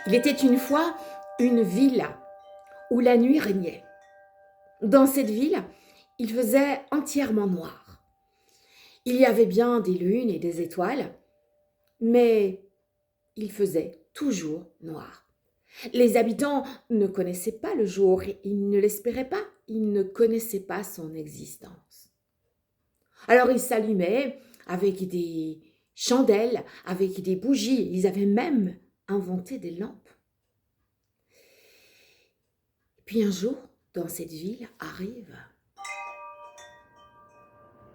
Il était une fois une ville où la nuit régnait. Dans cette ville, il faisait entièrement noir. Il y avait bien des lunes et des étoiles, mais il faisait toujours noir. Les habitants ne connaissaient pas le jour, ils ne l'espéraient pas, ils ne connaissaient pas son existence. Alors ils s'allumaient avec des chandelles, avec des bougies, ils avaient même inventé des lampes. Puis un jour, dans cette ville, arrive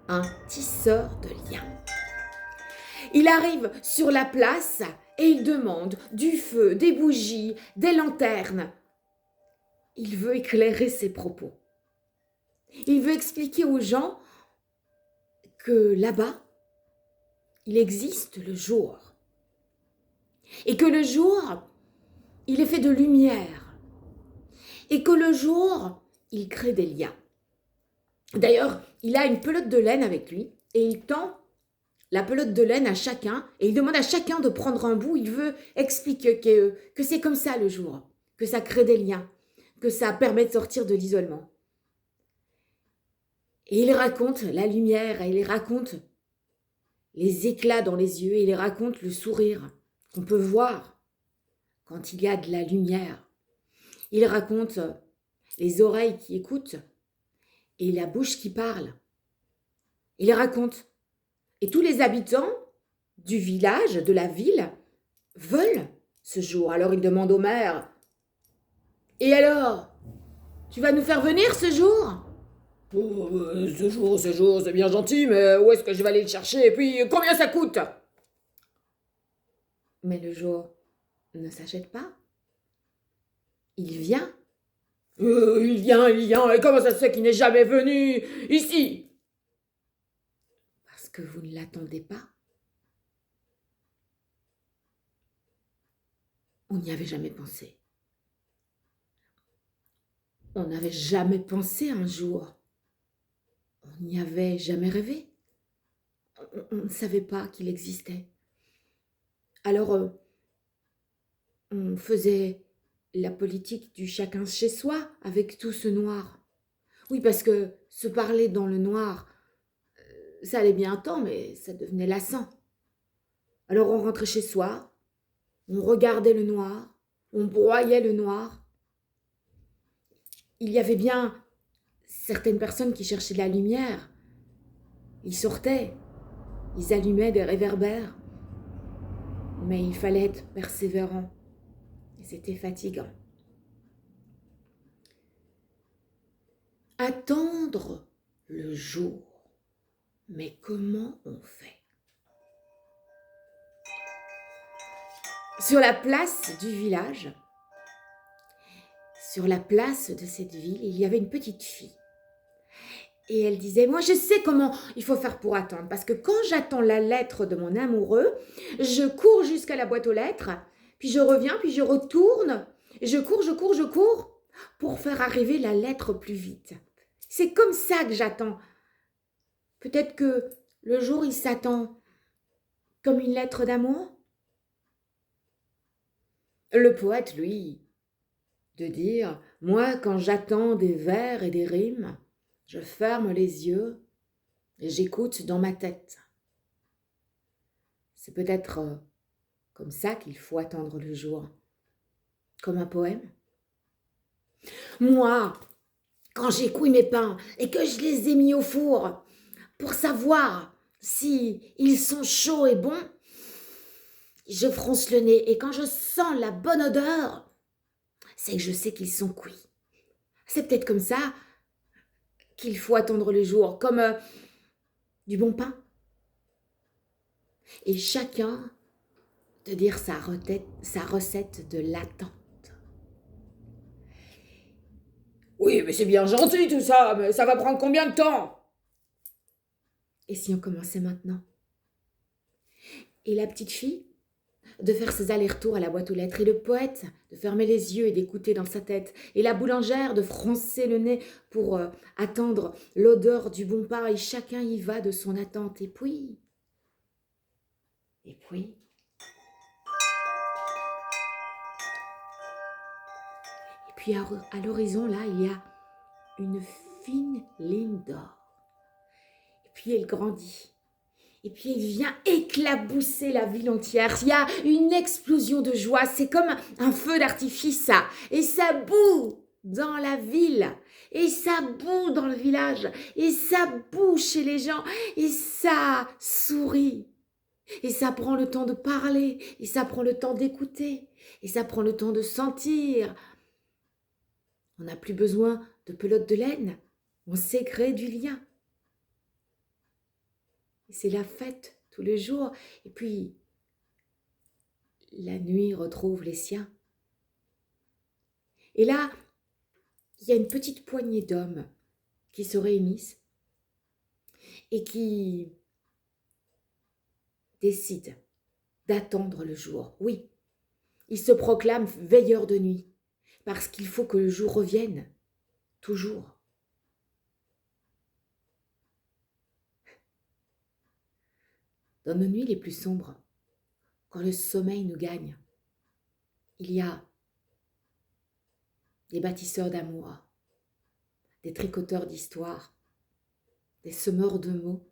un tisseur de liens. Il arrive sur la place et il demande du feu, des bougies, des lanternes. Il veut éclairer ses propos. Il veut expliquer aux gens que là-bas, il existe le jour. Et que le jour, il est fait de lumière. Et que le jour, il crée des liens. D'ailleurs, il a une pelote de laine avec lui et il tend la pelote de laine à chacun et il demande à chacun de prendre un bout. Il veut expliquer que c'est comme ça le jour, que ça crée des liens, que ça permet de sortir de l'isolement. Et il raconte la lumière, et il raconte les éclats dans les yeux, et il raconte le sourire qu'on peut voir quand il y a de la lumière. Il raconte les oreilles qui écoutent et la bouche qui parle. Il raconte. Et tous les habitants du village, de la ville, veulent ce jour. Alors il demande au maire, « Et alors, tu vas nous faire venir ce jour ?» Oh, ce jour, c'est bien gentil, mais où est-ce que je vais aller le chercher? Et puis, combien ça coûte? Mais le jour ne s'achète pas. Il vient. Il vient, et comment ça se fait qu'il n'est jamais venu ici? Parce que vous ne l'attendez pas. On n'y avait jamais pensé. On n'avait jamais pensé un jour. On n'y avait jamais rêvé. On ne savait pas qu'il existait. Alors, on faisait la politique du chacun chez soi avec tout ce noir. Oui, parce que se parler dans le noir, ça allait bien un temps, mais ça devenait lassant. Alors on rentrait chez soi, on regardait le noir, on broyait le noir. Il y avait bien certaines personnes qui cherchaient de la lumière. Ils sortaient, ils allumaient des réverbères. Mais il fallait être persévérant. Et c'était fatigant. Attendre le jour. Mais comment on fait? Sur la place du village, sur la place de cette ville, il y avait une petite fille. Et elle disait, moi je sais comment il faut faire pour attendre. Parce que quand j'attends la lettre de mon amoureux, je cours jusqu'à la boîte aux lettres, puis je reviens, puis je retourne. Je cours pour faire arriver la lettre plus vite. C'est comme ça que j'attends. Peut-être que le jour, il s'attend comme une lettre d'amour. Le poète, lui, de dire, moi, quand j'attends des vers et des rimes, je ferme les yeux et j'écoute dans ma tête. C'est peut-être comme ça qu'il faut attendre le jour, comme un poème. Moi, quand j'ai cuit mes pains et que je les ai mis au four pour savoir si ils sont chauds et bons, je fronce le nez et quand je sens la bonne odeur, c'est que je sais qu'ils sont cuits. C'est peut-être comme ça qu'il faut attendre le jour, comme du bon pain. Et chacun de dire sa recette de l'attente. Oui, mais c'est bien gentil tout ça, mais ça va prendre combien de temps? Et si on commençait maintenant? Et la petite fille de faire ses allers-retours à la boîte aux lettres, et le poète de fermer les yeux et d'écouter dans sa tête, et la boulangère de froncer le nez pour attendre l'odeur du bon pain, et chacun y va de son attente. Et puis, puis à l'horizon, là, il y a une fine ligne d'or. Et puis elle grandit. Et puis elle vient éclabousser la ville entière. Il y a une explosion de joie. C'est comme un feu d'artifice, ça. Et ça boue dans la ville. Et ça boue dans le village. Et ça boue chez les gens. Et ça sourit. Et ça prend le temps de parler. Et ça prend le temps d'écouter. Et ça prend le temps de sentir. On n'a plus besoin de pelote de laine. On sait créer du lien. Et c'est la fête tous les jours. Et puis, la nuit retrouve les siens. Et là, il y a une petite poignée d'hommes qui se réunissent et qui décident d'attendre le jour. Oui, ils se proclament veilleurs de nuit parce qu'il faut que le jour revienne, toujours. Dans nos nuits les plus sombres, quand le sommeil nous gagne, il y a des bâtisseurs d'amour, des tricoteurs d'histoire, des semeurs de mots.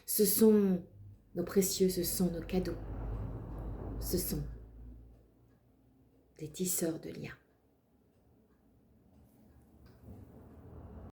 Ce sont nos précieux, ce sont nos cadeaux, ce sont des tisseurs de liens.